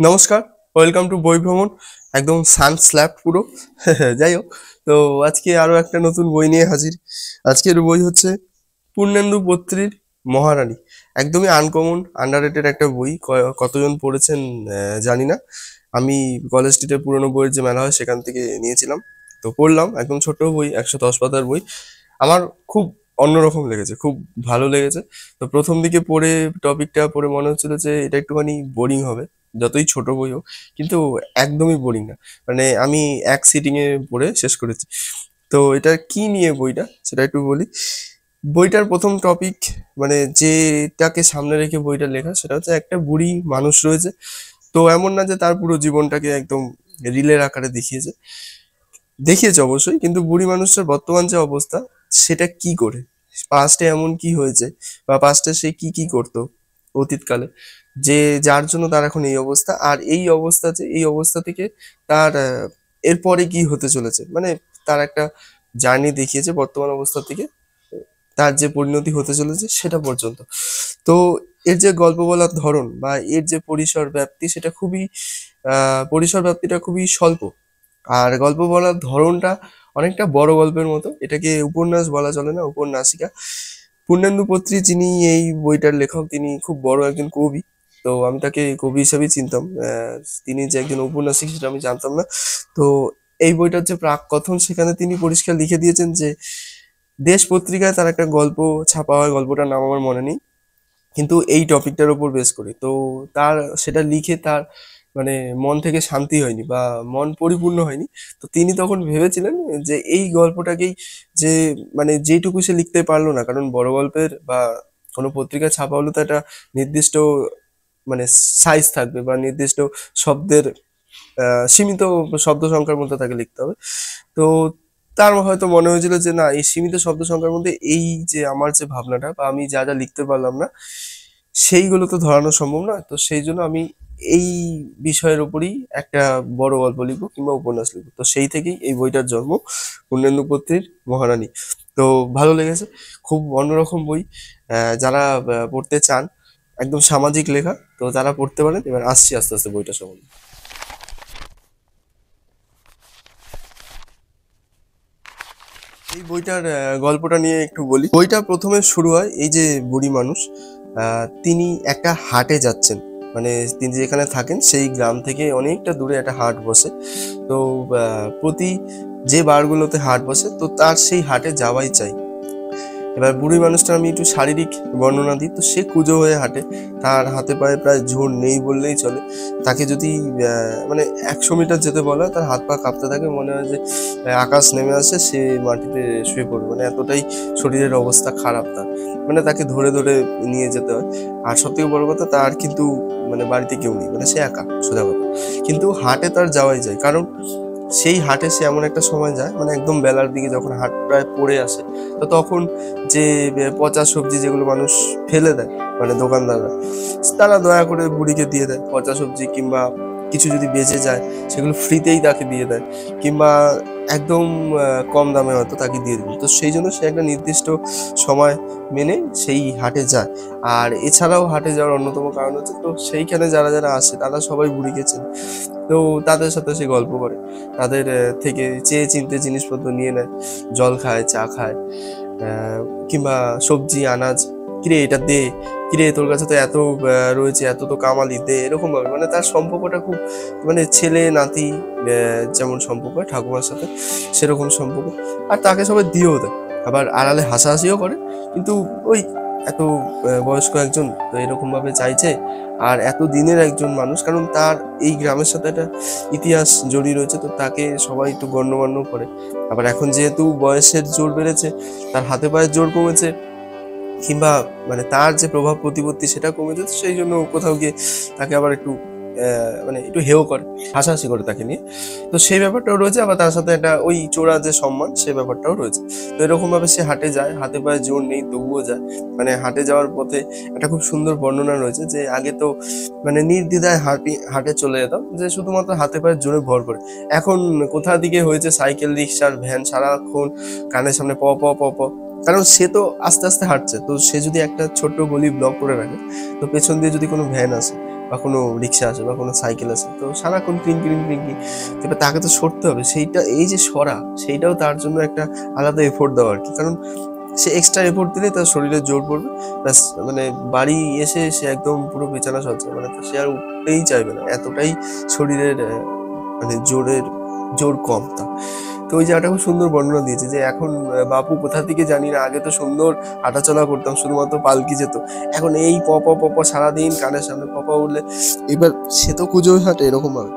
নমস্কার, welcome to বই ভ্রমণ। একদম সান স্ল্যাপ পুরো। যাই হোক, তো আজকে আরো একটা নতুন বই নিয়ে হাজির। আজকের বই হচ্ছে পূর্ণেন্দু বত্রীর মহারানী। একদমই আনকমন, আন্ডাররেটেড একটা বই। কতজন পড়েছেন জানি না। আমি কলেজ স্ট্রিটের পুরোনো বইয়ের যে মেলা হয় সেখান থেকে নিয়েছিলাম, তো পড়লাম। একদম ছোট বই, 110 পাতার বই। আমার খুব অন্যরকম লেগেছে, খুব ভালো লেগেছে। তো প্রথম দিকে পড়ে, টপিকটা পড়ে মনে হচ্ছিল যে এটা একটুখানি বোরিং হবে, যতই ছোট বই হোক। কিন্তু একদমই বোরিং না, মানে আমি এক সিটিং এ পড়ে শেষ করেছি। তো এটা কি নিয়ে বইটা সেটা একটু বলি। বইটার প্রথম টপিক, মানে যেটাকে সামনে রেখে বইটা লেখা, সেটা হচ্ছে একটা বুড়ি মানুষ রয়েছে। তো এমন না যে তার পুরো জীবনটাকে একদম রিলের আকারে দেখিয়েছে, দেখিয়েছে অবশ্যই, কিন্তু বুড়ি মানুষটার বর্তমান যে অবস্থা সেটা কি করে, পাস্টে এমন কি হয়েছে, বা পাস্টে সে কি কি করতো অতীতকালে, যে যার জন্য তার এখন এই অবস্থা। আর এই অবস্থা, যে এই অবস্থা থেকে তার এরপরে কি হতে চলেছে, মানে তার একটা জার্নি দেখিয়েছে বর্তমান অবস্থা থেকে তার যে পরিণতি হতে চলেছে সেটা পর্যন্ত। তো এর যে গল্প বলার ধরন বা এর যে পরিসর ব্যাপ্তি, সেটা খুবই পরিসর ব্যাপ্তিটা খুবই স্বল্প। আর গল্প বলার ধরনটা অনেকটা বড় গল্পের মতো। এটাকে উপন্যাস বলা চলে না, উপন্যাসিকা। পূর্ণেন্দু বত্রী, যিনি এই বইটার লেখক, তিনি খুব বড় একজন কবি। তো আমি তাকে কবি হিসেবেই চিনতাম। তিনি যে একজন ঔপন্যাসিক সেটা আমি জানতাম না। তো এই বইটার যে প্রাক কথন, সেখানে তিনি পরিষ্কার লিখে দিয়েছেন যে দেশ পত্রিকায় তার একটা গল্প ছাপা হয়, গল্পটার নাম আমার মনে নেই, কিন্তু এই টপিকটার উপর বেস করে। তো তার সেটা লিখে তার মানে মন থেকে শান্তি হয়নি বা মন পরিপূর্ণ হয়নি। তো তিনি তখন ভেবেছিলেন যে এই গল্পটাকেই, যে মানে যেটুকু সে লিখতে পারলো না, কারণ বড় গল্পের বা কোনো পত্রিকায় ছাপা হলে তো একটা নির্দিষ্ট মানে সাইজ থাকবে বা নির্দিষ্ট শব্দের সীমিত শব্দ সংখ্যার মধ্যে তাকে লিখতে হবে। তো তার হয়তো মনে হয়েছিল যে না, এই সীমিত শব্দ সংখ্যার মধ্যে এই যে আমার যে ভাবনাটা বা আমি যা যা লিখতে পারলাম না, সেইগুলো তো ধরানো সম্ভব না। তো সেই জন্য আমি এই বিষয়ের উপরই একটা বড় গল্প লিখবো কিংবা উপন্যাস লিখবো। তো সেই থেকেই এই বইটার জন্ম, পূর্ণেন্দু বত্রীর মহারানী। তো ভালো লেগেছে, খুব অন্যরকম বই। যারা পড়তে চান, একদম সামাজিক লেখা, তো তারা পড়তে পারেন। এবার আসছি আস্তে আস্তে বইটা সম্বন্ধে। এই বইটার গল্পটা নিয়ে একটু বলি। বইটা প্রথমে শুরু হয়, এই যে বুড়ি মানুষ, তিনি একটা হাটে যাচ্ছেন। মানে তিনি যেখানে থাকেন সেই গ্রাম থেকে অনেকটা দূরে একটা হাট বসে। তো প্রতি যে বারগুলোতে হাট বসে, তো তার সেই হাটে যাওয়াই চাই। এবার বুড়ি মানুষটা, আমি একটু শারীরিক বর্ণনা দিই, তো সে কুঁজো হয়ে হাঁটে। তার হাতে পায়ে প্রায় জোর নেই বললেই চলে। তাকে যদি মানে 100 মিটার যেতে বলা হয়, তার হাত পা কাঁপতে থাকে, মনে হয় যে আকাশ নেমে আসে, সে মাটিতে শুয়ে পড়বে, মানে এতটাই শরীরের অবস্থা খারাপ তার। মানে তাকে ধরে ধরে নিয়ে যেতে হয়। আর সব থেকে বড় কথা, তার কিন্তু মানে বাড়িতে কেউ নেই, মানে সে একা, সোজা কথা। কিন্তু হাটে তার যাওয়াই যায়, কারণ সেই হাটে সে এমন একটা সময় যায়, মানে একদম বেলার দিকে যখন হাট প্রায় পড়ে আসে, তো তখন যে পচা সবজি যেগুলো মানুষ ফেলে দেয়, মানে দোকানদাররা, তারা দয়া করে বুড়িকে দিয়ে দেয় পচা সবজি, কিংবা কিছু যদি বেঁচে যায় সেগুলো ফ্রিতেই তাকে দিয়ে দেয়, কিংবা একদম কম দামে হয়তো তাকে দিয়ে দিল। তো সেই জন্য সে একটা নির্দিষ্ট সময় মেনে সেই হাটে যায়। আর এছাড়াও হাটে যাওয়ার অন্যতম কারণ হচ্ছে, তো সেইখানে যারা যারা আসে তারা সবাই বুড়িকে চেনে। তো তাদের সাথে সে গল্প করে, তাদের থেকে চেয়ে চিনতে জিনিসপত্র নিয়ে নেয়, জল খায়, চা খায়, কিংবা সবজি আনাজ, কিরে এটা দে, কিরে তোর কাছে তো এত রয়েছে, এত তো কামালি, দে, এরকম ভাবে। মানে তার সম্পর্কটা খুব, মানে ছেলে নাতি যেমন সম্পর্ক হয় ঠাকুমার সাথে, সেরকম সম্পর্ক। আর তাকে সবাই দিয়েও দেয়, আবার আড়ালে হাসাহাসিও করে। কিন্তু ওই এত বয়স্ক একজন, তো এরকম ভাবে চাইছে। আর এত দিনের একজন মানুষ, কারণ তার এই গ্রামের সাথে একটা ইতিহাস জড়িয়ে রয়েছে, তো তাকে সবাই একটু গণ্যমান্য করে। আবার এখন যেহেতু বয়সের জোর বেড়েছে, তার হাতে পায়ের জোর কমেছে, কিংবা মানে তার যে প্রভাব প্রতিপত্তি সেটা কমেছে, তো সেই জন্য কোথাও গিয়ে তাকে আবার একটু মানে একটু হেয় করে, হাসাহাসি করে তাকে নিয়ে। তো সেই ব্যাপারটাও রয়েছে, আবার তার সাথে একটা ওই চোরা যে সম্মান, সেই ব্যাপারটাও রয়েছে। তো এরকম ভাবে সে হাটে যায়, হাতে পায়ে জোর নেই তবুও যায়। মানে হাটে যাওয়ার পথে একটা খুব সুন্দর বর্ণনা রয়েছে, যে আগে তো মানে নির্দ্বিধায় হাটে চলে যেতাম, যে শুধুমাত্র হাতে পায়ে জোরে ভর করে। এখন কোথা দিকে হয়েছে সাইকেল, রিক্সার, ভ্যান, সারাক্ষণ কানের সামনে প প প প। কারণ সে তো আস্তে আস্তে হাঁটছে, তো সে যদি একটা ছোট্ট গলি ব্লক করে রাখে, তো পেছন দিয়ে যদি কোনো ভ্যান আসে, বা কোনো রিক্সা আসে বা কোনো সাইকেল আসে, তো সারাক্ষণ ক্রিং, এবার তাকে তো সরতে হবে। সেইটা, এই যে সরা, সেইটাও তার জন্য একটা আলাদা এফোর্ট দেওয়া আর কি। কারণ সে এক্সট্রা এফোর্ট দিলে তার শরীরে জোর পড়বে, ব্যাস মানে বাড়ি এসে সে একদম পুরো বিছানা সজ্জা, মানে তো সে আর উঠতেই চাইবে না, এতটাই শরীরের মানে জোর কম তার। তো ওই জায়গাটা খুব সুন্দর বর্ণনা দিয়েছে যে এখন বাপু কোথা থেকে জানি না, আগে তো সুন্দর হাঁটাচলা করতাম, শুধুমাত্র পালকি যেত, এখন এই প সারাদিন কানের সামনে উঠলে, এবার সে তো কুজোয় হাঁটে এরকম ভাবে।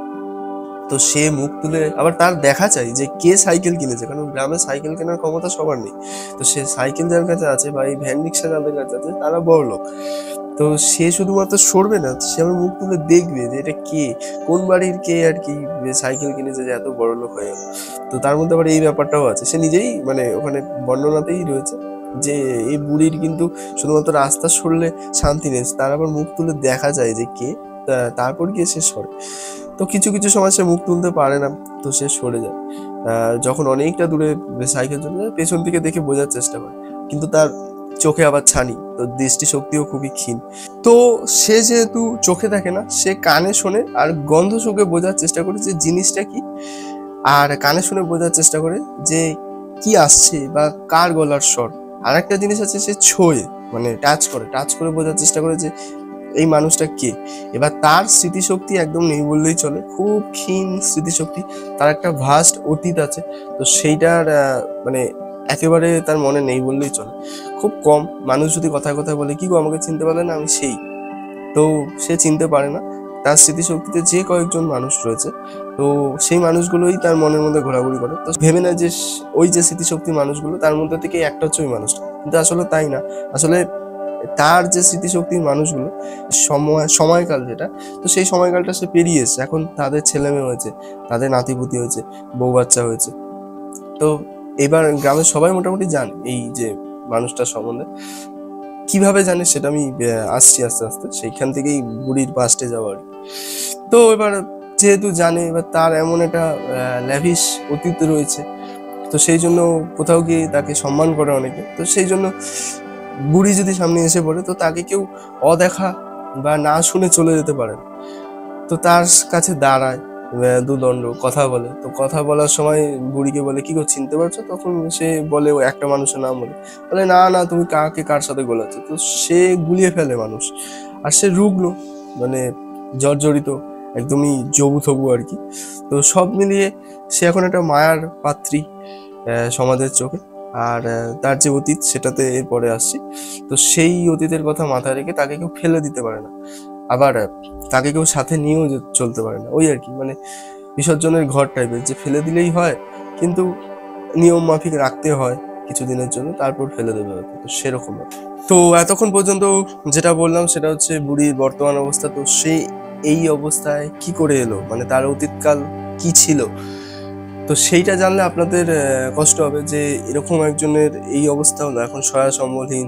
তো সে মুখ তুলে আবার তার দেখা চাই যে কে সাইকেল কিনেছে, কারণ গ্রামে সাইকেল কেনার ক্ষমতা সবার নেই। তো সে সাইকেল যার কাছে আছে বা এই ভ্যান রিক্সা যাদের কাছে আছে তারা বড় লোক। তো সে শুধুমাত্র সরবে না, সে আমার মুখ তুলে দেখবে যে এটা কে, কোন বাড়ির কে আর কি সাইকেল কিনেছে যে এত বড় লোক হয়ে গেল। তো তার মধ্যে আবার এই ব্যাপারটাও আছে, সে নিজেই মানে ওখানে বর্ণনাতেই রয়েছে যে এই বুড়ির কিন্তু শুধুমাত্র রাস্তা সরলে শান্তি নেই, তার আবার মুখ তুলে দেখা যায় যে কে, তারপর গিয়ে সে সরে। তো কিছু সময় সে মুখ তুলতে পারে না, তো সে সরে যায়। যখন অনেকটা দূরে সাইকেল চলে যায়, পেছন থেকে দেখে বোঝার চেষ্টা করে, কিন্তু তার চোখে আবার ছানি, তো দৃষ্টিশক্তিও খুবই ক্ষীণ। তো সে যেহেতু চোখে দেখে না, সে কানে শোনে আর গন্ধ শুকে বোঝার চেষ্টা করে যে জিনিসটা কি, আর কানে শুনে বোঝার চেষ্টা করে যে কি আসছে বা কার গলার স্বর। আর একটা জিনিস আছে, সে ছোঁয়ে মানে টাচ করে বোঝার চেষ্টা করে যে এই মানুষটা কে। এবার তার স্মৃতিশক্তি একদম নেই বললেই চলে, খুব ক্ষীণ স্মৃতিশক্তি, তার একটা ভাস্ট অতীত আছে, তো সেইটার মানে একেবারে তার মনে নেই বললেই চলে। খুব কম মানুষ যদি কথায় বলে কি গো আমাকে চিনতে পারলে না, আমি সেই, তো সে চিনতে পারে না। তার স্মৃতিশক্তিতে যে কয়েকজন মানুষ রয়েছে, তো সেই মানুষগুলোই তার মনের মধ্যে ঘোরাঘুরি করে। তো ভেবে নেয় যে ওই যে স্মৃতিশক্তি মানুষগুলো, তার মধ্যে থেকে একটা হচ্ছে ওই মানুষটা, কিন্তু আসলে তাই না। আসলে তার যে স্মৃতিশক্তির মানুষগুলো, সময়কাল যেটা, তো সেই সময়কালটা সে পেরিয়ে এসেছে, এখন তাদের ছেলে মেয়ে হয়েছে, তাদের নাতিপুতি হয়েছে, বউ বাচ্চা হয়েছে। তো এবার গ্রামের সবাই মোটামুটি জানে এই যে মানুষটার সম্বন্ধে। কিভাবে জানে সেটা আমি আসছি আস্তে আস্তে, সেইখান থেকেই বুড়ির পাস্টে যাওয়া আর কি। তো এবার যেহেতু জানে, এবার তার এমন একটা ল্যাভিশ অতীত রয়েছে, তো সেই জন্য কোথাও গিয়ে তাকে সম্মান করে অনেকে। তো সেই জন্য বুড়ি যদি সামনে এসে পড়ে, তো তাকে কেউ অদেখা বা না শুনে চলে যেতে পারে না। তো তার কাছে দাঁড়ায়, দুদণ্ড কথা বলে। তো কথা বলার সময় বুড়িকে বলে কি গো চিনতে পারছো, তখন সে বলে ও একটা মানুষের নাম বলে না তুমি কার সাথে গোলাচ্ছ। তো সে গুলিয়ে ফেলে মানুষ, আর সে রুগ্ন মানে জর্জরিত, একদমই জবুথবু আর কি। তো সব মিলিয়ে সে এখন একটা মায়ার পাত্রী সমাজের চোখে। আর তার যে অতীত সেটাতে এরপরে আসছি। তো সেই অতীতের কথা মাথায় রেখে তাকে কেউ ফেলে দিতে পারে না, আবার তাকে কেউ সাথে নিয়েও চলতে পারে না। ওই আর কি, মানে বিসর্জনের ঘর টাইপের, যে ফেলে দিলেই হয় কিন্তু নিয়ম মাফিক রাখতে হয় কিছুদিনের জন্য, তারপর ফেলে দেবে হয়তো, তো সেরকম। তো এতক্ষণ পর্যন্ত যেটা বললাম সেটা হচ্ছে বুড়ির বর্তমান অবস্থা। তো সে এই অবস্থায় কি করে এলো, মানে তার অতীতকাল কি ছিল, তো সেইটা জানলে আপনাদের কষ্ট হবে যে এরকম একজনের এই অবস্থা হলো, এখন সহায় সম্বলহীন,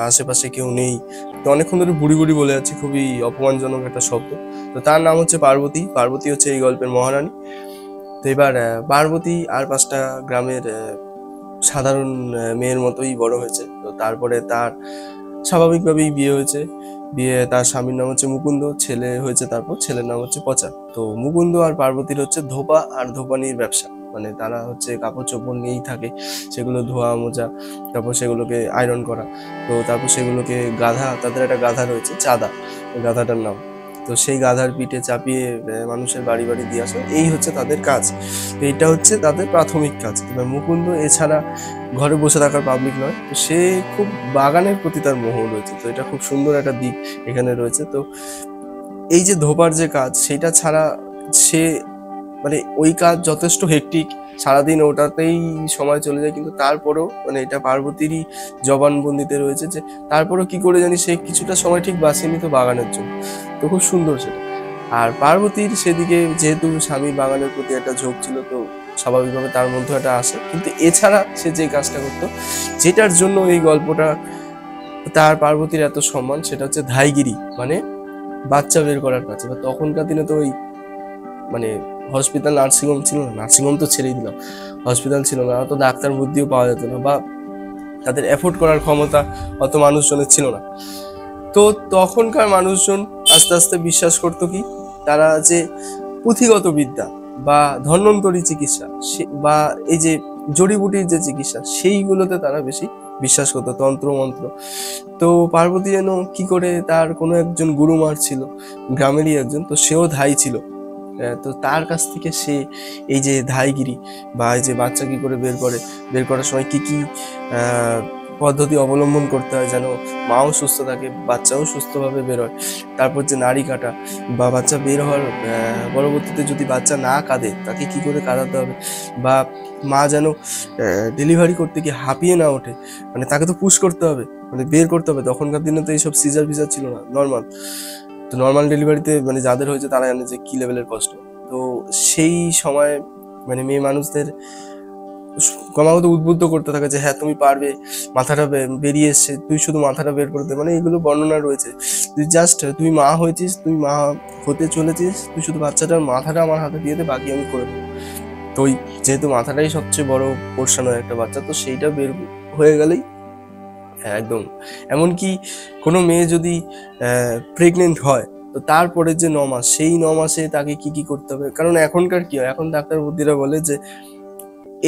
আশেপাশে কেউ নেই। তো অনেকক্ষণ ধরে বুড়ি বলে যাচ্ছি, খুবই অপমানজনক একটা শব্দ। তো তার নাম হচ্ছে পার্বতী হচ্ছে এই গল্পের মহারানী। তো এবার পার্বতী আর 5টা গ্রামের সাধারণ মেয়ের মতোই বড় হয়েছে। তো তারপরে তার স্বাভাবিকভাবেই বিয়ে হয়েছে। তার স্বামীর নাম হচ্ছে মুকুন্দ, ছেলে হয়েছে, তারপর ছেলের নাম হচ্ছে পচা। তো মুকুন্দ আর পার্বতীর হচ্ছে ধোপা আর ধোপানির ব্যবসা, মানে তারা হচ্ছে কাপড় চোপড় নিয়েই থাকে, সেগুলো ধোয়া মোজা, তারপর সেগুলোকে আয়রন করা, তো তারপর সেগুলোকে গাধা, তাদের একটা গাধা রয়েছে চাঁদা, ওই গাধাটার নাম, তো সেই গাধার পিঠে চাপিয়ে মানুষের বাড়ি দিয়ে আসা, এই হচ্ছে তাদের কাজ। তো এটা হচ্ছে তাদের প্রাথমিক কাজ। এবার মুকুন্দ এছাড়া ঘরে বসে থাকার পাবলিক নয়, তো সে খুব বাগানের প্রতি তার মোহ রয়েছে, তো এটা খুব সুন্দর একটা দিক এখানে রয়েছে। তো এই যে ধোপার যে কাজ, সেটা ছাড়া সে মানে ওই কাজ যথেষ্ট হেক্টিক, সারাদিন ওটাতেই সময় চলে যায়, কিন্তু তারপরেও মানে এটা পার্বতীরই জবানবন্দিতে রয়েছে যে তারপরেও কি করে জানি সে কিছুটা সময় ঠিক বাঁচিয়ে নিত বাগানের জন্য। তো খুব সুন্দর সেটা। আর পার্বতীর সেদিকে যেহেতু স্বামীর বাগানের প্রতি একটা ঝোঁক ছিল, তো স্বাভাবিকভাবে তার মধ্যে একটা আসে, কিন্তু এছাড়া সে যে কাজটা করতো, যেটার জন্য এই গল্পটা তার পার্বতীর এত সম্মান, সেটা হচ্ছে ধাইগিরি, মানে বাচ্চা বের করার কাজ। এবার তখনকার দিনে তো ওই মানে হসপিটাল নার্সিংহোম ছিল না, নার্সিংহোম তো ছেড়েই দিলাম, হসপিটাল ছিল না, অত ডাক্তার বুদ্ধিও পাওয়া যেত না, বা তাদের এফোর্ড করার ক্ষমতা অত মানুষজনের ছিল না। তো তখনকার মানুষজন আস্তে আস্তে বিশ্বাস করতো কি, তারা যে পুঁথিগত বিদ্যা বা ধন্বন্তরী চিকিৎসা বা এই যে জড়িবুটির যে চিকিৎসা, সেইগুলোতে তারা বেশি বিশ্বাস করতো, তন্ত্র মন্ত্র। তো পার্বতী যেন কি করে, তার কোনো একজন গুরুমার ছিল, গ্রামেরই একজন, তো সেও ধাই ছিল। তো তার কাছ থেকে সে এই যে ধাইগিরি বা এই যে বাচ্চা কি করে বের করার সময় কি কি পদ্ধতি অবলম্বন করতে হয় যেন মাও সুস্থ থাকে, বাচ্চাও সুস্থভাবে বের হয়, তারপর যে নাড়ি কাটা বা বাচ্চা বের হওয়ার পরবর্তীতে যদি বাচ্চা না কাঁদে তাকে কি করে কাঁদাতে হবে, বা মা যেন ডেলিভারি করতে গিয়ে হাঁপিয়ে না ওঠে, মানে তাকে তো পুশ করতে হবে, মানে বের করতে হবে। তখনকার দিনে তো এইসব সিজার ফিজার ছিল না, নর্মাল। তো নর্মাল ডেলিভারিতে মানে যাদের হয়েছে তারা জানে যে কি লেভেলের কষ্ট। তো সেই সময় মানে মেয়ে মানুষদের ক্রমাগত উদ্বুদ্ধ করতে থাকে যে হ্যাঁ তুমি পারবে, মাথাটা বেরিয়ে এসছে, তুই শুধু মাথাটা বের করে দে, মানে এগুলো বর্ণনা রয়েছে। তুই জাস্ট তুই মা হয়েছিস, তুই মা হতে চলেছিস, তুই শুধু বাচ্চাটার মাথাটা আমার হাতে দিয়ে দে, বাকি আমি করে দেবো। তো যেহেতু মাথাটাই সবচেয়ে বড় পোর্শন হয় একটা বাচ্চা, তো সেইটা বের হয়ে গেলেই একদম। এমনকি কোনো মেয়ে যদি প্রেগনেন্ট হয়, তো তারপরে যে 9 মাস, সেই 9 মাসে তাকে কি কি করতে হবে, কারণ এখনকার কি হয়, এখন ডাক্তার বুদ্ধিরা বলে যে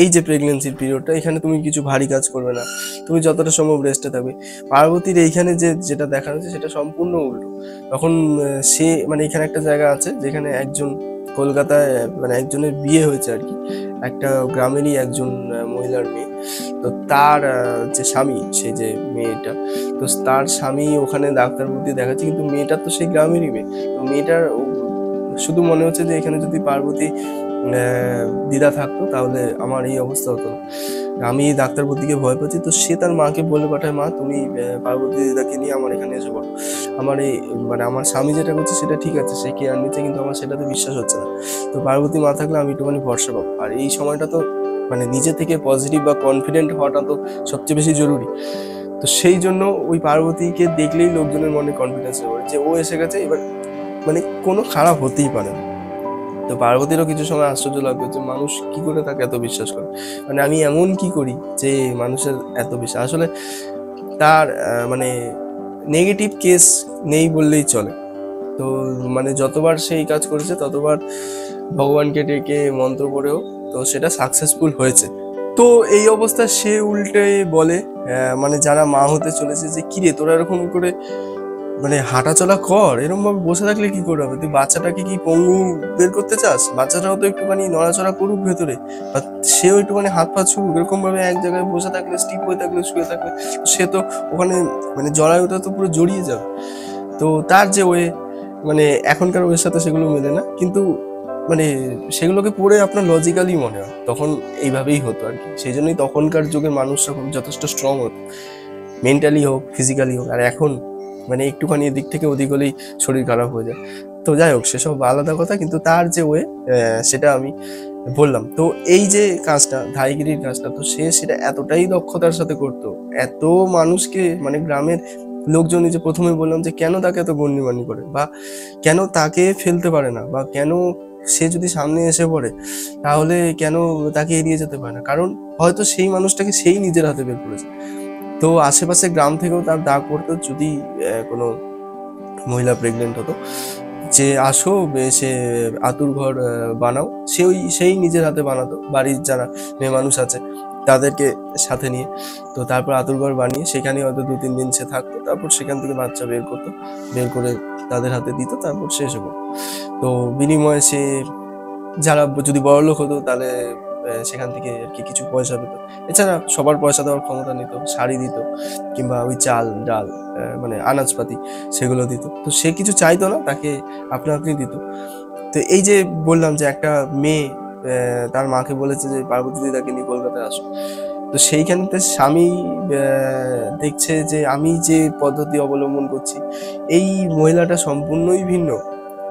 এই যে প্রেগনেন্সির পিরিয়ডটা, এখানে তুমি কিছু ভারী কাজ করবে না, তুমি যতটা সম্ভব রেস্টে থাকবে। পার্বতীর এইখানে যেটা দেখা যাচ্ছে সেটা সম্পূর্ণ উল্টো। তখন সে মানে এখানে একটা জায়গা আছে যেখানে একজন কলকাতায় মানে একজনের বিয়ে হয়েছে আর কি, একটা গ্রামেরই একজন মহিলার মেয়ে। তো তার যে স্বামী, সে যে মেয়েটা, তো তার স্বামী ওখানে ডাক্তার বুদ্ধি দেখাচ্ছে, কিন্তু মেয়েটার তো সেই গ্রামেরই মেয়ে। তো মেয়েটার শুধু মনে হচ্ছে যে এখানে যদি পার্বতী দিদা থাকতো তাহলে আমার এই অবস্থা হতো না, আমি ডাক্তার বুদ্ধিকে ভয় পাচ্ছি। তো সে তার মাকে বলে পাঠায়, মা তুমি পার্বতী দিদাকে নিয়ে আমার এখানে এসে পড়ো, আমার এই মানে আমার স্বামী যেটা করছে সেটা ঠিক আছে, সে কেয়ার নিচ্ছে, কিন্তু আমার সেটাতে বিশ্বাস হচ্ছে না। তো পার্বতী মা থাকলে আমি একটুখানি ভরসা পাবো। আর এই সময়টা তো মানে নিজে থেকে পজিটিভ বা কনফিডেন্ট হওয়াটা তো সবচেয়ে বেশি জরুরি। তো সেই জন্য ওই পার্বতীকে দেখলেই লোকজনের মনে কনফিডেন্স হবে যে ও এসে গেছে, এবার মানে কোনো খারাপ হতেই পারে না। তো পার্বতীরও কিছু সময় আশ্চর্য লাগতো যে মানুষ কি করে তাকে এত বিশ্বাস করে, মানে আমি এমন কি করি যে মানুষের এত বিশ্বাস। আসলে তার মানে নেগেটিভ কেস নেই বললেই চলে। তো মানে যতবার সেই কাজ করেছে ততবার ভগবানকে ডেকে মন্ত্র পড়েও তো সেটা সাকসেসফুল হয়েছে। তো এই অবস্থা সে উল্টে বলে মানে যারা মা হতে চলেছে যে কিরে তোরা এরকম করে মানে হাঁটাচলা কর, এরকম ভাবে বসে থাকলে কি করে হবে, তুই বাচ্চাটাকে কি পঙ্গু বের করতে চাস, বাচ্চাটাও তো একটুখানি নড়াচড়া করুক ভেতরে, বা সেও একটুখানি হাত পা ছুড়ুক। এরকম ভাবে এক জায়গায় বসে থাকলে, স্টিপ হয়ে থাকলে, শুয়ে থাকলে সে তো ওখানে মানে জরায়ুটা তো পুরো জড়িয়ে যাবে। তো তার যে ওয়ে মানে এখনকার ওয়ের সাথে সেগুলো মেলে না, কিন্তু মানে সেগুলোকে পড়ে আপনার লজিক্যালি মনে হয় তখন এইভাবেই হতো আর কি। সেই জন্যই তখনকার যুগের মানুষরা খুব যথেষ্ট স্ট্রং হতো, মেন্টালি হোক ফিজিক্যালি হোক। আর এখন মানে একটুখানি এদিক থেকে ওদিক হলেই শরীর খারাপ হয়ে যায়। তো যাই হোক সেসব আলাদা কথা, কিন্তু তার যে ওয়ে সেটা আমি বললাম। তো এই যে কাজটা, ধাইগিরির কাজটা, তো সে সেটা এতটাই দক্ষতার সাথে করতো, এত মানুষকে মানে গ্রামের লোকজন, যে প্রথমে বললাম যে কেন তাকে এত গণ্যমান্য করে, বা কেন তাকে ফেলতে পারে না, বা কেন সে যদি সামনে এসে পড়ে তাহলে কেন তাকে এড়িয়ে যেতে পারে না, কারণ হয়তো সেই মানুষটাকে সেই নিজের হাতে বের করেছে। তো আশেপাশে গ্রাম থেকেও তার ডাক পড়তো যদি কোনো মহিলা প্রেগনেন্ট হতো যে আসো সে আতুর ঘর বানাও, সেই নিজের হাতে বানাতো, বাড়ির যারা মেয়ে মানুষ আছে তাদেরকে সাথে নিয়ে। তো তারপর আতুর ঘর বানিয়ে সেখানে হয়তো 2-3 দিন সে থাকতো, তারপর সেখান থেকে বাচ্চা বের করতো, বের করে তাদের হাতে দিত, তারপর সে এসে পড়তো। তো বিনিময়ে সে যারা যদি বড়লোক হতো তাহলে সেখান থেকে আর কি কিছু পয়সা পেত। এছাড়া সবার পয়সা দেওয়ার ক্ষমতা নিত, শাড়ি দিত, কিংবা ওই চাল ডাল মানে আনাজপাতি সেগুলো দিত। তো সে কিছু চাইতো না, তাকে আপনা আপনি দিত। তো এই যে বললাম যে একটা মেয়ে তার মাকে বলেছে যে পার্বতী দিদাকে নিয়ে কলকাতায় আসো, তো সেইখানতে স্বামী দেখছে যে আমি যে পদ্ধতি অবলম্বন করছি এই মহিলাটা সম্পূর্ণই ভিন্ন,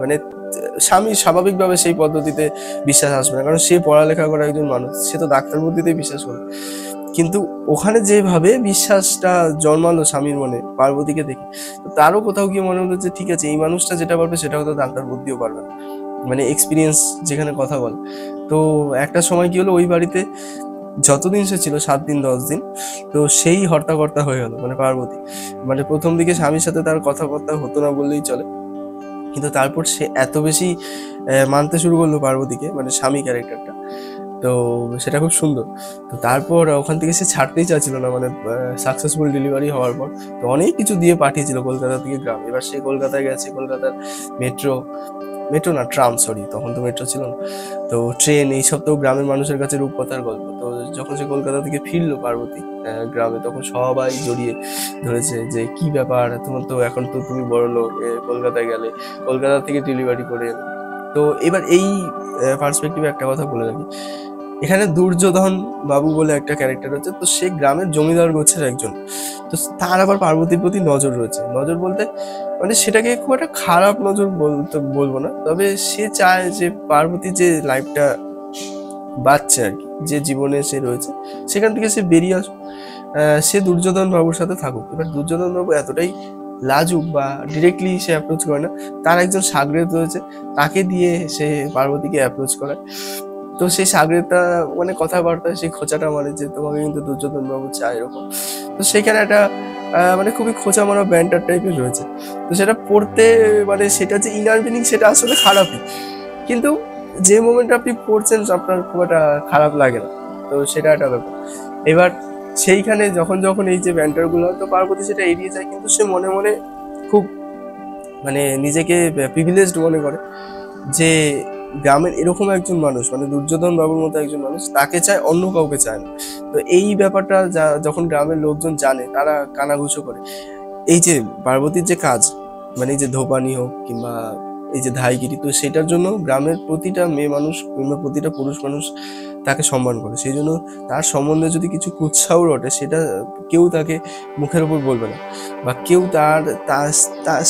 মানে স্বামী স্বাভাবিকভাবে সেই পদ্ধতিতে বিশ্বাস আসবে না, কারণ সে পড়ালেখা করা একজন মানুষ, সে তো ডাক্তার বুদ্ধিতেই বিশ্বাস করে। কিন্তু ওখানে যেভাবে বিশ্বাসটা জন্মালো স্বামীর মনে পার্বতীকে দেখে, তো তারও কোথাও গিয়ে মনে হলো যে ঠিক আছে এই মানুষটা যেটা পারবে সেটা হয়তো ডাক্তার বুদ্ধিও পারবে না, মানে এক্সপিরিয়েন্স যেখানে কথা বলে। তো একটা সময় কি হলো, ওই বাড়িতে যতদিন সে ছিল 7 দিন 10 দিন, তো সেই হর্তাকর্তা হয়ে গেল মানে পার্বতী। মানে প্রথম দিকে স্বামীর সাথে তার কথাবার্তা হতো না বললেই চলে, কিন্তু তারপর সে এত বেশি মানতে শুরু করলো পার্বতীকে, মানে স্বামী ক্যারেক্টারটা, তো সেটা খুব সুন্দর। তো তারপর ওখান থেকে সে ছাড়তেই চাচ্ছিল না, মানে সাকসেসফুল ডেলিভারি হওয়ার পর তো অনেক কিছু দিয়ে পাঠিয়েছিল কলকাতা থেকে গ্রাম। এবার সে কলকাতায় গেছে, কলকাতার মেট্রো, মেট্রো না ট্রাম, সরি তখন তো মেট্রো ছিল না, তো ট্রেন, এইসব তো গ্রামের মানুষের কাছে রূপকথার গল্প। তো যখন সে কলকাতা থেকে ফিরলো পার্বতী গ্রামে, তখন সবাই জড়িয়ে ধরেছে যে কি ব্যাপার, তোমার তো এখন তো তুমি বড় লোক, কলকাতায় গেলে, কলকাতা থেকে ডেলিভারি করে এলে। তো এবার এই পার্সপেক্টিভে একটা কথা বলে রাখি, এখানে দুর্যোধন বাবু বলে একটা ক্যারেক্টার হচ্ছে, তো সে গ্রামের জমিদার গোছের একজন। তো তার আবার পার্বতীর প্রতি নজর রয়েছে, নজর বলতে মানে সেটাকে খুব একটা খারাপ নজর বলতে বলবো না, তবে সে চায় যে পার্বতী যে লাইফটা বাঁচছে আর কি, যে জীবনে সে রয়েছে সেখান থেকে সে বেরিয়ে আসুক, সে দুর্যোধন বাবুর সাথে থাকুক। এবার দুর্যোধন বাবু এতটাই লাজুক বা ডিরেক্টলি সে অ্যাপ্রোচ করে না, তার একজন সাগরেদ রয়েছে, তাকে দিয়ে সে পার্বতীকে অ্যাপ্রোচ করায়। তো সেই সাগরেদটা মানে কথাবার্তায় সেই খোঁচাটা মারে যে তোমাকে কিন্তু দুর্যোধন বাবু চায়, এরকম। তো সেখানে একটা মানে খুবই খোঁচা মারা ব্যান্টার টাইপের রয়েছে। তো সেটা পড়তে মানে সেটা যে ইনার মিনিং সেটা আসলে খারাপই, কিন্তু যে মোমেন্টে আপনি পড়ছেন আপনার খুব একটা খারাপ লাগে না, তো সেটা একটা ব্যাপার। এবার সেইখানে যখন যখন এই যে ব্যান্টারগুলো, তো পার্বতী সেটা এড়িয়ে যায়, কিন্তু সে মনে মনে খুব মানে নিজেকে প্রিভিলেজড মনে করে যে গ্রামের এরকম একজন মানুষ, মানে দুর্যোধন বাবুর মতো একজন মানুষ, তাকে চায়, অন্য কাউকে চায় না। তো এই ব্যাপারটা যখন গ্রামের লোকজন জানে, তারা কানাঘুষো করে। এই যে পার্বতীর যে কাজ, মানে এই যে ধোপানি হোক কিংবা এই যে ধাইগিরি, তো সেটার জন্য গ্রামের প্রতিটা মেয়ে মানুষ কিংবা প্রতিটা পুরুষ মানুষ তাকে সম্মান করে। সেই জন্য তার সম্বন্ধে যদি কিছু কুৎসাও রটে, সেটা কেউ তাকে মুখের উপর বলবে না, বা কেউ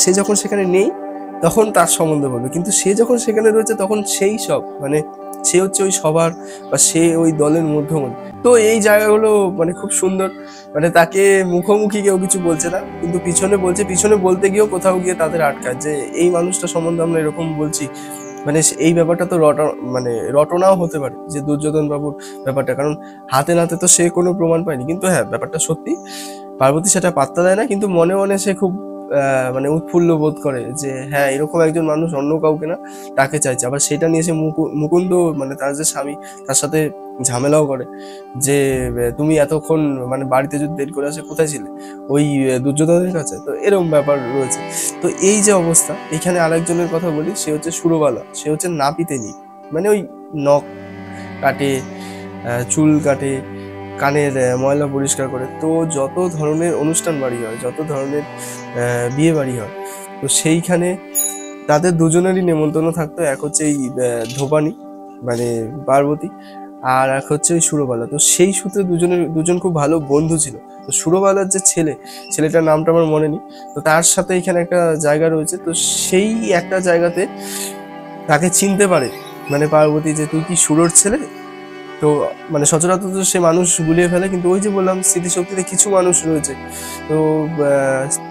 সে যখন সেখানে নেই তখন তার সম্বন্ধে বলবে, কিন্তু সে যখন সেখানে রয়েছে তখন সেই সব মানে সে হচ্ছে ওই সবার, বা সে ওই দলের মধ্যমণি। তো এই জায়গাগুলো মানে খুব সুন্দর, মানে তাকে মুখোমুখি কেউ কিছু বলছে না, কিন্তু পিছনে বলছে, পিছনে বলতে গিয়েও কোথাও গিয়ে তাদের আটকায় যে এই মানুষটা সম্বন্ধে আমরা এরকম বলছি। মানে এই ব্যাপারটা তো মানে রটনাও হতে পারে যে দুর্যোধন বাবুর ব্যাপারটা, কারণ হাতে নাতে তো সে কোনো প্রমাণ পায়নি, কিন্তু হ্যাঁ ব্যাপারটা সত্যি। পার্বতী সেটা পাত্তা দেয় না, কিন্তু মনে মনে সে খুব মানে উৎফুল্ল বোধ করে যে হ্যাঁ এরকম একজন মানুষ অন্য কাউকে না, তাকে চাইছে। আবার সেটা নিয়ে সে মুকুন্দ, মানে তার যে স্বামী, তার সাথে ঝামেলাও করে যে তুমি এতক্ষণ মানে বাড়িতে যদি দেরি করে আসে কোথায় ছিলে, ওই দুর্যোধনের কাছে। তো এরকম ব্যাপার রয়েছে। তো এই যে অবস্থা, এখানে আরেকজনের কথা বলি, সে হচ্ছে সুরবালা, সে হচ্ছে নাপিতেনি, মানে ওই নখ কাটে, চুল কাটে, কানের ময়লা পরিষ্কার করে। তো যত ধরনের অনুষ্ঠান বাড়ি হয়, যত ধরনের বিয়ে বাড়ি হয়, তো সেইখানে তাদের দুজনেরই নেমন্তন্ন থাকতো। এক হচ্ছে এই ধোপানি মানে পার্বতী, আর এক হচ্ছে ওই সুরবালা। তো সেই সূত্রে দুজন খুব ভালো বন্ধু ছিল। তো সুরবালার যে ছেলেটার নামটা আমার মনে নেই, তো তার সাথে এখানে একটা জায়গা রয়েছে। তো সেই একটা জায়গাতে তাকে চিনতে পারে মানে পার্বতী, যে তুই কি সুরর ছেলে। তো মানে সচরাচর তো সে মানুষ গুলিয়ে ফেলে, কিন্তু ওই যে বললাম স্মৃতিশক্তিতে কিছু মানুষ রয়েছে, তো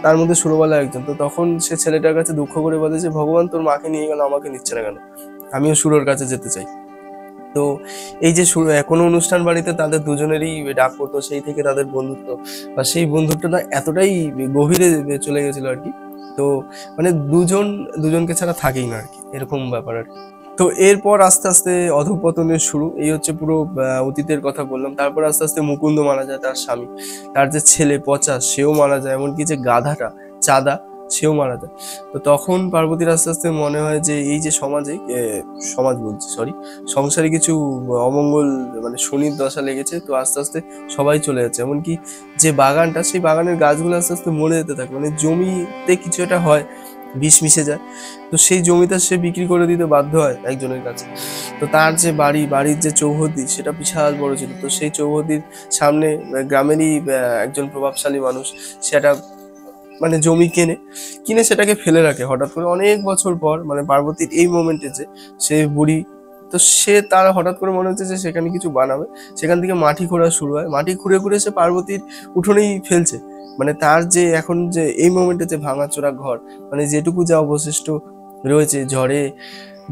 তার মধ্যে সুরবালা একজন। তো তখন সে ছেলেটার কাছে দুঃখ করে বলে যে ভগবান তোর মাকে নিয়ে গেল, আমাকে নিচ্ছে না কেন, আমিও সুরর কাছে যেতে চাই। তো এই যে কোনো অনুষ্ঠান বাড়িতে তাদের দুজনেরই ডাক পড়তো, সেই থেকে তাদের বন্ধুত্ব, বা সেই বন্ধুত্বটা এতটাই গভীরে চলে গেছিল আর কি। তো মানে দুজনকে ছাড়া থাকেই না আর কি, এরকম ব্যাপার আর কি। তো এরপর আস্তে আস্তে অধঃপতনের শুরু। এই হচ্ছে পুরো অতীতের কথা বললাম। তারপর আস্তে আস্তে মুকুন্দ মারা যায়, তার স্বামী। তার যে ছেলে পচা, সেও মারা যায়। এমনকি যে গাধাটা চাঁদা, সেও মারা যায়। তো তখন পার্বতীর আস্তে আস্তে মনে হয় যে এই যে সমাজে, সমাজ বলছি সরি, সংসারে কিছু অমঙ্গল মানে শনির দশা লেগেছে। তো আস্তে আস্তে সবাই চলে যাচ্ছে, এমনকি যে বাগানটা, সেই বাগানের গাছগুলো আস্তে আস্তে মরে যেতে থাকে। মানে জমিতে কিছু একটা হয়, বিষ মিশে যায়। তো সেই জমিটা সে বিক্রি করে দিতে বাধ্য হয় একজনের কাছে। তো তার যে বাড়ির যে চৌহদ্দি, সেটা বিশাল বড় ছিল। তো সেই চৌহদ্দির সামনে গ্রামেরই একজন প্রভাবশালী মানুষ সেটা মানে জমি কিনে সেটাকে ফেলে রাখে হঠাৎ করে অনেক বছর পর। মানে পার্বতীর এই মোমেন্টে যে সে বুড়ি, তো তার হঠাৎ করে মনে হচ্ছে যে সেখানে কিছু বানাবে। সেখান থেকে মাটি খোঁড়া শুরু হয়, মাটি খুঁড়ে খুঁড়ে সে পার্বতীর উঠোনেই ফেলছে। মানে তার যে এখন যে এই মোমেন্টে যে ভাঙাচোরা ঘর, মানে যেটুকু যা অবশিষ্ট রয়েছে, ঝড়ে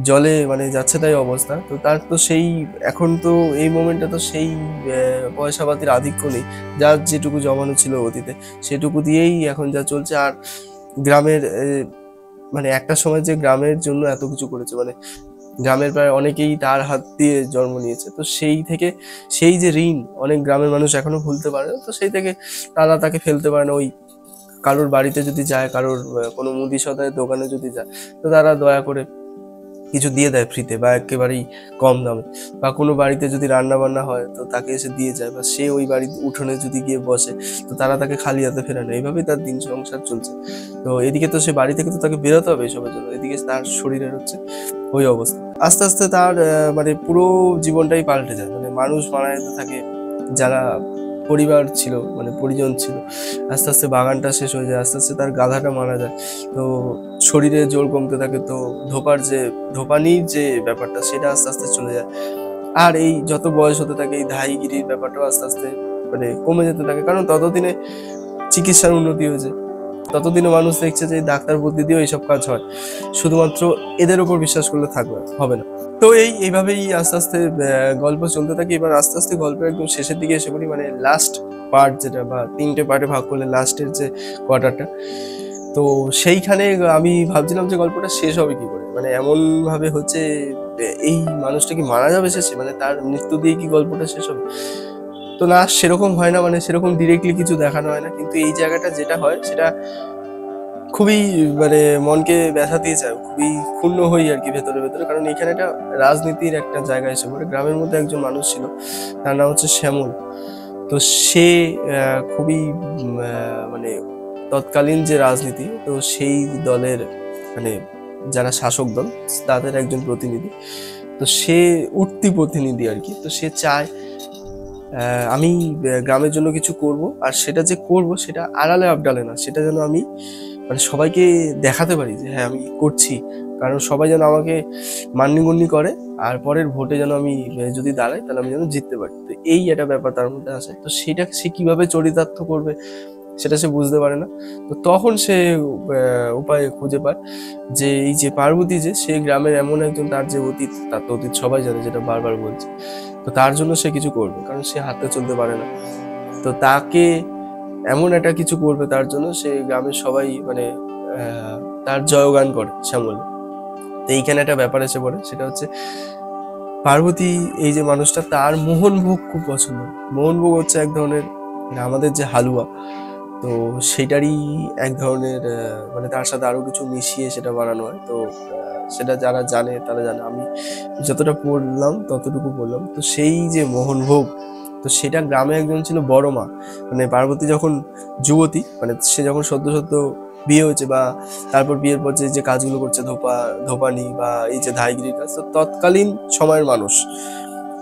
জলে মানে যাচ্ছে তাই অবস্থা। তো তার তো সেই এখন তো এই মোমেন্টে তো সেই পয়সা পাতির আধিক্য নেই, যার যেটুকু জমানো ছিল অতীতে সেটুকু দিয়েই এখন যা চলছে। আর গ্রামের মানে একটা সময় যে গ্রামের জন্য এত কিছু করেছে, মানে গ্রামের প্রায় অনেকেই তার হাত দিয়ে জন্ম নিয়েছে, তো সেই থেকে সেই যে ঋণ অনেক গ্রামের মানুষ এখনো ভুলতে পারে না, তো সেই থেকে তারা তাকে ফেলতে পারে না। ওই কারোর বাড়িতে যদি যায়, কারোর কোনো মুদি সদাইয়ের দোকানে যদি যায়, তো তারা দয়া করে কিছু দিয়ে দেয় ফ্রিতে বা একেবারেই কম দামে, বা কোনো বাড়িতে যদি রান্না বান্না হয় তো তাকে এসে দিয়ে যায়, বা সে ওই বাড়ির উঠোনে যদি গিয়ে বসে তো তারা তাকে খালি হাতে ফেরে না। এইভাবেই তার দিন সংসার চলছে। তো এদিকে তো সে বাড়ি থেকে তো তাকে বেরোতে হবে এসবের জন্য, এদিকে তার শরীরের হচ্ছে ওই অবস্থা। আস্তে আস্তে তার মানে পুরো জীবনটাই পাল্টে যায়। মানে মানুষ মারা যেতে থাকে, যারা পরিবার ছিল, মানে পরিজন ছিল, আস্তে আস্তে বাগানটা শেষ হয়ে যায়, আস্তে আস্তে তার গাধাটা মারা যায়। তো শরীরে জোর কমতে থাকে, তো ধোপানির যে ব্যাপারটা সেটা আস্তে আস্তে চলে যায়। আর এই যত বয়স হতে থাকে এই ধাইগিরির ব্যাপারটাও আস্তে আস্তে মানে কমে যেতে থাকে, কারণ ততদিনে চিকিৎসার উন্নতি হয়েছে, ততদিনে মানুষ দেখছে যে ডাক্তার বুদ্ধি দিয়েও এইসব কাজ হয়, শুধুমাত্র এদের উপর বিশ্বাস করলে হবে না। তো এইভাবেই আস্তে আস্তে গল্প চলতে থাকে। এবার আস্তে আস্তে গল্পের একদম শেষের দিকে এসে পড়ি, মানে লাস্ট পার্ট যেটা, বা 3টে পার্টে ভাগ করলে লাস্টের যে কোয়ার্টারটা। তো সেইখানে আমি ভাবছিলাম যে গল্পটা শেষ হবে কি করে, মানে এমন ভাবে হচ্ছে এই মানুষটা কি মারা যাবে শেষে, মানে তার মৃত্যু দিয়ে কি গল্পটা শেষ হবে? তো না, সেরকম হয় না, মানে সেরকম ডিরেক্টলি কিছু দেখানো হয় না, কিন্তু এই জায়গাটা যেটা হয় সেটা খুবই মানে মনকে ব্যথা দিয়ে যায়, খুবই ক্ষুণ্ণ হই আর কি ভেতরে ভেতরে। কারণ এখানে একটা রাজনীতির একটা জায়গা এসে পড়ে। গ্রামের মধ্যে একজন মানুষ ছিল, তার নাম হচ্ছে শ্যামল। তো সে খুবই মানে তৎকালীন যে রাজনীতি, তো সেই দলের মানে যারা শাসক দল তাদের একজন প্রতিনিধি। তো সে উঠতি প্রতিনিধি আর কি। তো সে চায় আমি গ্রামের জন্য কিছু করব, আর সেটা যে করব সেটা আড়ালে আবডালে না, সেটা যেন আমি মানে সবাইকে দেখাতে পারি যে হ্যাঁ আমি করছি, কারণ সবাই যেন আমাকে মান্যগণ্য করে, আর পরের ভোটে যেন আমি যদি দাঁড়াই তাহলে আমি যেন জিততে পারি। তো এই একটা ব্যাপার তার মধ্যে আসে। তো সেটা সে কিভাবে চরিতার্থ করবে সেটা সে বুঝতে পারে না। তো তখন সে উপায় খুঁজে পায় যে এই যে পার্বতী, যে সে গ্রামের এমন একজন, তার যে অতীত, তার তো অতীত সবাই জানে, যেটা বারবার বলছে। তো তার জন্য সে কিছু করবে, কারণ সে হাঁটতে চলতে পারে না। তো তাকে এমন একটা কিছু করবে, তার জন্য সে গ্রামের সবাই মানে তার জয়গান করে শ্যামল। তো এইখানে একটা ব্যাপার এসে পড়ে, সেটা হচ্ছে পার্বতী এই যে মানুষটা, তার মোহনভোগ খুব পছন্দ। মোহনভোগ হচ্ছে এক ধরনের আমাদের যে হালুয়া, তো সেটারই এক ধরনের মানে তার সাথে আরো কিছু মিশিয়ে সেটা বানানো হয়। তো সেটা যারা জানে তারা জানে, আমি যতটা পড়লাম ততটুকু বললাম। তো সেই যে মোহনভোগ, তো সেটা গ্রামে একজন ছিল বড় মা, মানে পার্বতী যখন যুবতী, মানে সে যখন সদ্য সদ্য বিয়ে হয়েছে, বা তারপর বিয়ের পর যে কাজগুলো করছে, ধোপানি বা এই যে ধাইগিরির কাজ, তো তৎকালীন সময়ের মানুষ।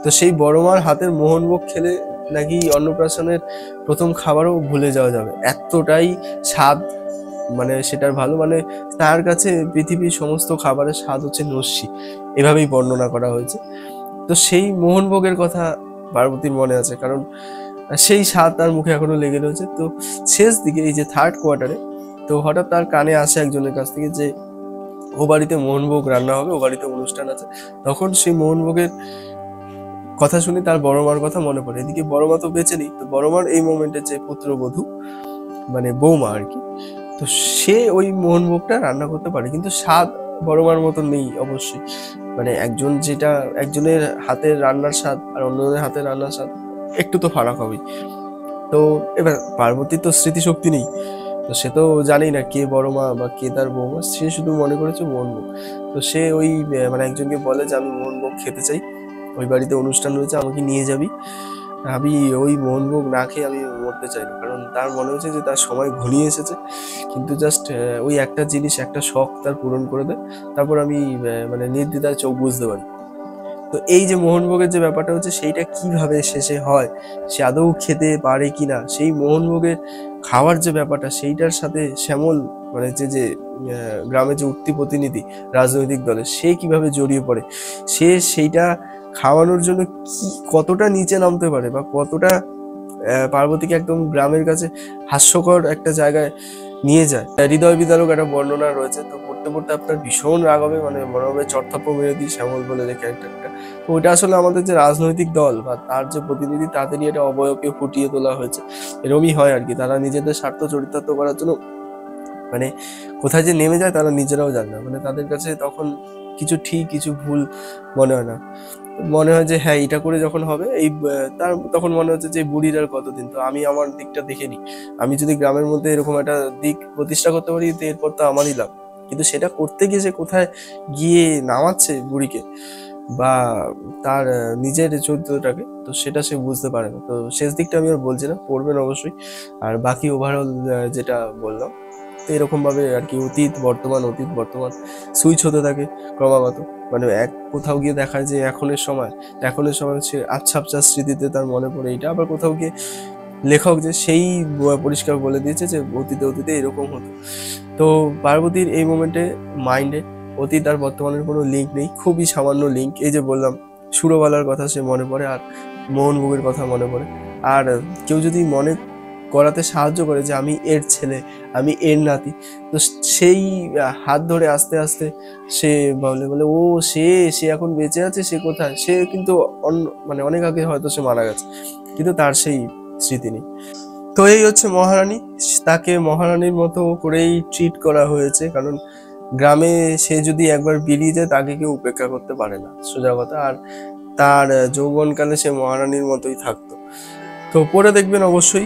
তো সেই বড় মার হাতের মোহনভোগ খেলে নাকি অন্নপ্রাশনের প্রথম খাবারও ভুলে যাওয়া যাবে, এতটাই স্বাদ মানে সেটার ভালো। মানে তার কাছে পৃথিবীর সমস্ত খাবারের স্বাদ হচ্ছে নস্যি, এভাবেই বর্ণনা করা হয়েছে। তো সেই মোহনভোগের কথা পার্বতীর মনে আছে, কারণ সেই স্বাদ তার মুখে এখনো লেগে রয়েছে। তো শেষ দিকে এই যে থার্ড কোয়ার্টারে, তো হঠাৎ তার কানে আসে একজনের কাছ থেকে যে ও বাড়িতে মোহনভোগ রান্না হবে, ও বাড়িতে অনুষ্ঠান আছে। তখন সেই মোহনভোগের কথা শুনে তার বড় মার কথা মনে পড়ে। এদিকে বড় মা তো বেঁচে নেই, তো বড় মার এই মোমেন্টে যে পুত্রবধূ মানে বৌমা আর কি, তো সে ওই মোহনভোগটা রান্না করতে পারে, কিন্তু স্বাদ বড় মার মতো নেই অবশ্যই। মানে একজনের হাতের রান্নার স্বাদ আর অন্যজনের হাতের রান্নার স্বাদ একটু তো ফারাক হবেই। তো এবার পার্বতীর তো স্মৃতিশক্তি নেই, তো সে তো জানেই না কে বড় মা বা কে তার বৌমা, সে শুধু মনে করেছে মোহনভোগ। তো সে ওই মানে একজনকে বলে যে আমি মোহনভোগ খেতে চাই, ওই বাড়িতে অনুষ্ঠান রয়েছে, আমাকে নিয়ে যাবি। আমি ওই মোহনভোগ না খেয়ে আমি মরতে চাই না, কারণ তার মনে হচ্ছে যে তার সময় ঘনিয়ে এসেছে। কিন্তু জাস্ট ওই একটা জিনিস, একটা শখ তার পূরণ করে দেয়, তারপর আমি মানে নির্দ্বিধায় চোখ বুঝতে পারি। তো এই যে মোহনভোগের যে ব্যাপারটা হচ্ছে, সেইটা কিভাবে শেষে হয়, সে আদৌ খেতে পারে কিনা, সেই মোহনভোগের খাওয়ার যে ব্যাপারটা, সেইটার সাথে শ্যামল মানে যে গ্রামের যে উঠতি প্রতিনিধি রাজনৈতিক দলের, সে কিভাবে জড়িয়ে পড়ে, সে সেইটা খাওয়ানোর জন্য কি কতটা নিচে নামতে পারে, বা কতটা পার্বতীকে একদম গ্রামের কাছে হাস্যকর একটা জায়গায় নিয়ে যায়। হৃদয় বিদারক একটা বর্ণনা রয়েছে। তো পড়তে পড়তে আপনার ভীষণ রাগ হবে, মানে মনে হবে চড়থাপ্প মেরে দিই শ্যামল বলে যে ক্যারেক্টারটা। তো ওইটা আসলে আমাদের যে রাজনৈতিক দল বা তার যে প্রতিনিধি, তাদেরই এটা অবয়বকে ফুটিয়ে তোলা হয়েছে। এরমই হয় আর কি, তারা নিজেদের স্বার্থ চরিতার্থ করার জন্য মানে কোথায় যে নেমে যায় তারা নিজেরাও জানে না, মানে তাদের কাছে তখন কিছু ঠিক কিছু ভুল মনে হয় না, মনে হয় যে হ্যাঁ এটা করে যখন হবে তার তখন মনে হচ্ছে যে বুড়ির আর কতদিন, তো আমি আমার দিকটা দেখে নিই। আমি যদি গ্রামের মধ্যে এরকম একটা দিক প্রতিষ্ঠা করতে পারি তো এরপর তো আমারই লাভ। কিন্তু সেটা করতে গিয়ে সে কোথায় গিয়ে নামাচ্ছে বুড়িকে বা তার নিজের চরিত্রটাকে, তো সেটা সে বুঝতে পারে না। তো শেষ দিকটা আমি আর বলছি না, পড়বেন অবশ্যই। আর বাকি ওভারঅল যেটা বললাম, তো এরকম ভাবে আর কি অতীত বর্তমান সুইচ হতে থাকে ক্রমাগত। মানে কোথাও গিয়ে দেখায় যে এখনের সময় সে আবছা আবছা স্মৃতিতে তার মনে পড়ে এটা, আবার কোথাও গিয়ে লেখক যে সেই পরিষ্কার বলে দিয়েছে যে অতীতে এরকম হতো। তো পার্বতীর এই মোমেন্টে মাইন্ডে অতীত আর বর্তমানের কোনো লিঙ্ক নেই, খুবই সামান্য লিঙ্ক। এই যে বললাম, সুরবালার কথা সে মনে পড়ে, আর মোহনভোগের কথা মনে পড়ে। আর কেউ যদি মনে করাতে সাহায্য করে যে আমি এর ছেলে, আমি এর নাতি, তো সেই হাত ধরে আস্তে আস্তে সে বলে বলে ও সে সে এখন বেঁচে আছে, সে কোথায়, সে কিন্তু মানে অনেক আগে হয়তো সে মারা গেছে, কিন্তু তার সেই স্মৃতি নেই। তো এই হচ্ছে মহারানী, তাকে মহারানীর মতো করেই ট্রিট করা হয়েছে, কারণ গ্রামে সে যদি একবার বেরিয়ে যায় তাকে কেউ উপেক্ষা করতে পারে না, সোজা কথা। আর তার যৌবনকালে সে মহারানীর মতোই থাকতো। তো পড়ে দেখবেন অবশ্যই।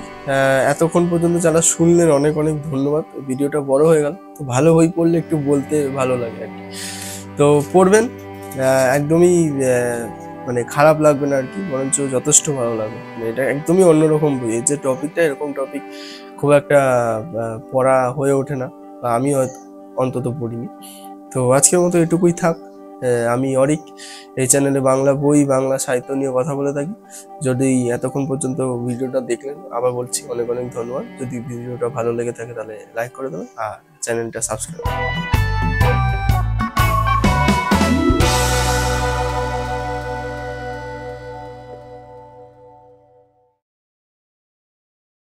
এতক্ষণ পর্যন্ত যারা শুনলেন অনেক অনেক ধন্যবাদ। ভিডিওটা বড় হয়ে গেল, তো ভালো বই পড়লে একটু বলতে ভালো লাগে আর কি। তো পড়বেন, একদমই মানে খারাপ লাগবে না আর কি, বরঞ্চ যথেষ্ট ভালো লাগবে। মানে এটা একদমই অন্যরকম বই, এর যে টপিকটা, এরকম টপিক খুব একটা পড়া হয়ে ওঠে না, বা আমি হয়তো অন্তত পড়িনি। তো আজকের মতো এটুকুই থাক। আমি অরিক, এই চ্যানেলে বাংলা বই, বাংলা সাহিত্য নিয়ে কথা বলে থাকি। যদি এতক্ষণ পর্যন্ত ভিডিওটা দেখলেন, আবার বলছি অনেক অনেক ধন্যবাদ। যদি ভিডিওটা ভালো লেগে থাকে তাহলে লাইক করে দেবেন আর চ্যানেলটা সাবস্ক্রাইব করবেন।